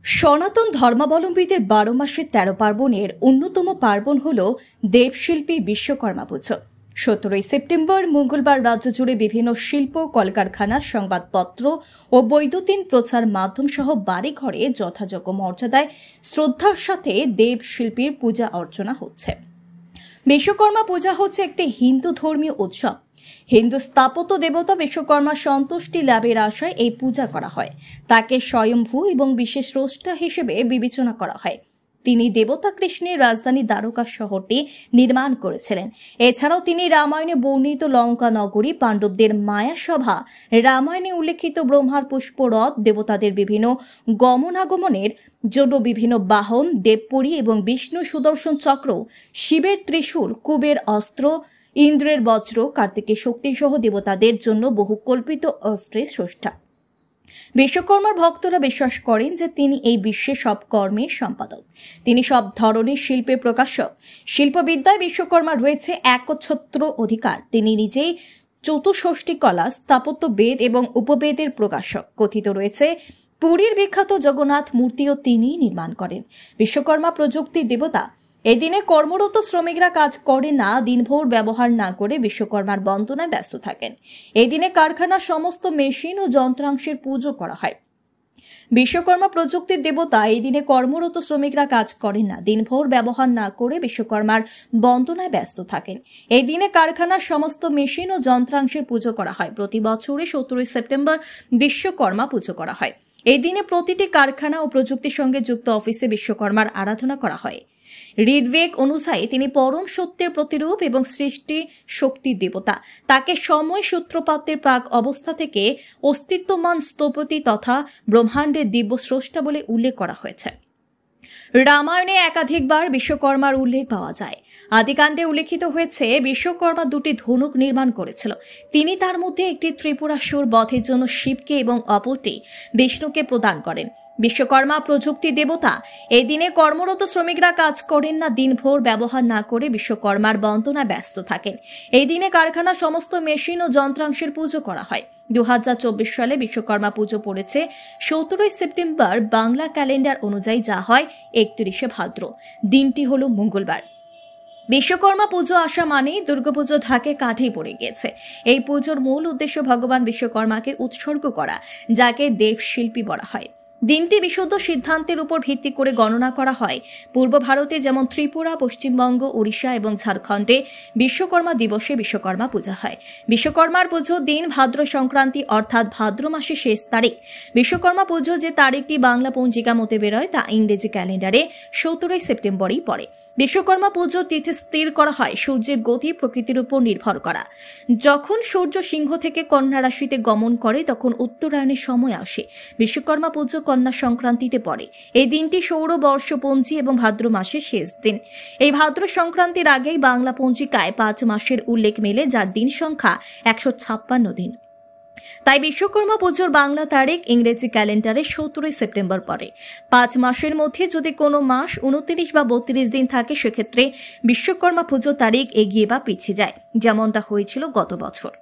সনাতন ধর্মাবলম্বীদের 12 মাসের 13 পার্বণের অন্যতম পার্বণ হল দেবশিল্পী বিশ্বকর্মা পুজো। 17 সেপ্টেম্বর মঙ্গলবার রাজ্য জুড়ে বিভিন্ন শিল্প কলকারখানা, সংবাদপত্র ও বৈদ্যুতিন প্রচার মাধ্যম সহ বাড়িঘরে যথাযোগ্য মর্যাদায় শ্রদ্ধার সাথে দেবশিল্পীর পূজা অর্চনা হচ্ছে। বিশ্বকর্মা পূজা হচ্ছে একটি হিন্দু ধর্মীয় উৎসব। হিন্দু স্থাপত্য দেবতা বিশ্বকর্মা সন্তুষ্টি লাভের আশায় এই পূজা করা হয়। তাকে স্বয়ম্ভূ এবং বিশেষ স্রষ্টা হিসেবে বিবেচনা করা হয়। তিনি দেবতা কৃষ্ণের রাজধানী দ্বারকা শহরটি নির্মাণ করেছিলেন। এছাড়াও তিনি রামায়ণে বর্ণিত লঙ্কা নগরী, পাণ্ডবদের মায়াসভা, রামায়ণে উল্লেখিত ব্রহ্মার পুষ্পরথ, দেবতাদের বিভিন্ন গমনাগমনের জন্য বিভিন্ন বাহন, দেবপুরী এবং বিষ্ণু সুদর্শন চক্র, শিবের ত্রিশূল, কুবের অস্ত্র, ইন্দ্রের বজ্র, কার্তিকের শক্তি সহ দেবতাদের জন্য বহু কল্পিত অস্ত্রের স্রষ্টা। বিশ্বকর্মার ভক্তরা বিশ্বাস করেন যে তিনি এই বিশ্বের সব কর্মের সম্পাদক। তিনি সব ধরনের শিল্পের প্রকাশক। শিল্পবিদ্যায় বিশ্বকর্মার রয়েছে একচ্ছত্র অধিকার। তিনি নিজেই চতুষষ্ঠী কলা, স্থাপত্য বেদ এবং উপবেদের প্রকাশক। কথিত রয়েছে পুরীর বিখ্যাত জগন্নাথ মূর্তিও তিনিই নির্মাণ করেন। বিশ্বকর্মা প্রযুক্তির দেবতা। এই দিনে কর্মরত শ্রমিকরা কাজ করে না, দিনভর ব্যবহার না করে বিশ্বকর্মার বন্দনায় ব্যস্ত থাকেন। এই দিনে কারখানার সমস্ত মেশিন ও যন্ত্রাংশের পুজো করা হয়। বিশ্বকর্মা প্রযুক্তির দেবতা। এই দিনে কর্মরত শ্রমিকরা কাজ করেন না, দিনভর ব্যবহার না করে বিশ্বকর্মার বন্দনায় ব্যস্ত থাকেন। এই দিনে কারখানার সমস্ত মেশিন ও যন্ত্রাংশের পুজো করা হয়। প্রতি বছরে 17 সেপ্টেম্বর বিশ্বকর্মা পুজো করা হয়। এই দিনে প্রতিটি কারখানা ও প্রযুক্তির সঙ্গে যুক্ত অফিসে বিশ্বকর্মার আরাধনা করা হয়। ঋগ্বেদ অনুযায়ী তিনি পরম সত্যের প্রতিরূপ এবং সৃষ্টি শক্তির দেবতা। তাকে সময় সূত্রপাতের প্রাক অবস্থা থেকে অস্তিত্বমান স্থপতি তথা ব্রহ্মাণ্ডের দিব্য স্রষ্টা বলে উল্লেখ করা হয়েছে। রামায়ণে একাধিকবার বিশ্বকর্মার উল্লেখ পাওয়া যায়। আদিকাণ্ডে উল্লেখিত হয়েছে বিশ্বকর্মা দুটি ধনুক নির্মাণ করেছিল। তিনি তার মধ্যে একটি ত্রিপুরাসুর বধের জন্য শিবকে এবং অপরটি বিষ্ণুকে প্রদান করেন। বিশ্বকর্মা প্রযুক্তি দেবতা। এই দিনে কর্মরত শ্রমিকরা কাজ করেন না, দিনভর ব্যবহার না করে বিশ্বকর্মার বন্দনায় ব্যস্ত থাকেন। এই দিনে কারখানার সমস্ত মেশিন ও যন্ত্রাংশের পুজো করা হয়। 2024 সালে বিশ্বকর্মা পুজো পড়েছে 17 সেপ্টেম্বর বাংলা ক্যালেন্ডার অনুযায়ী, যা হয় 31 ভাদ্র। দিনটি হলো মঙ্গলবার। বিশ্বকর্মা পুজো আসা মানেই দুর্গাপুজো ঢাকে কাঠি পড়ে গিয়েছে। এই পুজোর মূল উদ্দেশ্য ভগবান বিশ্বকর্মাকে উৎসর্গ করা, যাকে দেবশিল্পী বলা হয়। দিনটি বিশুদ্ধ সিদ্ধান্তের উপর ভিত্তি করে গণনা করা হয়। পূর্ব ভারতে যেমন ত্রিপুরা, পশ্চিমবঙ্গ, ওড়িশা এবং ঝাড়খণ্ডে বিশ্বকর্মা দিবসে বিশ্বকর্মা পূজা হয়। বিশ্বকর্মার পুজো দিন ভাদ্র সংক্রান্তি অর্থাৎ ভাদ্র মাসের শেষ তারিখ। বিশ্বকর্মা পুজো যে তারিখটি বাংলা পঞ্জিকা মতে বেরোয় তা ইংরেজি ক্যালেন্ডারে 17 সেপ্টেম্বরই পড়ে। বিশ্বকর্মা পুজোর তিথি স্থির করা হয় সূর্যের গতি প্রকৃতির উপর নির্ভর করা। যখন সূর্য সিংহ থেকে কন্যা রাশিতে গমন করে তখন উত্তরায়ণের সময় আসে। বিশ্বকর্মা পুজো কন্যা সংক্রান্তিতে পড়ে। এই দিনটি সৌর বর্ষপঞ্জি এবং ভাদ্র মাসের শেষ দিন। এই ভাদ্র সংক্রান্তির আগেই বাংলা পঞ্জিকায় 5 মাসের উল্লেখ মেলে, যার দিন সংখ্যা 156 দিন। তাই বিশ্বকর্মা পুজোর বাংলা তারিখ ইংরেজি ক্যালেন্ডারে 17 সেপ্টেম্বর পড়ে। 5 মাসের মধ্যে যদি কোনো মাস 29 বা 32 দিন থাকে, সেক্ষেত্রে বিশ্বকর্মা পুজোর তারিখ এগিয়ে বা পিছিয়ে যায়, যেমনটা হয়েছিল গত বছর।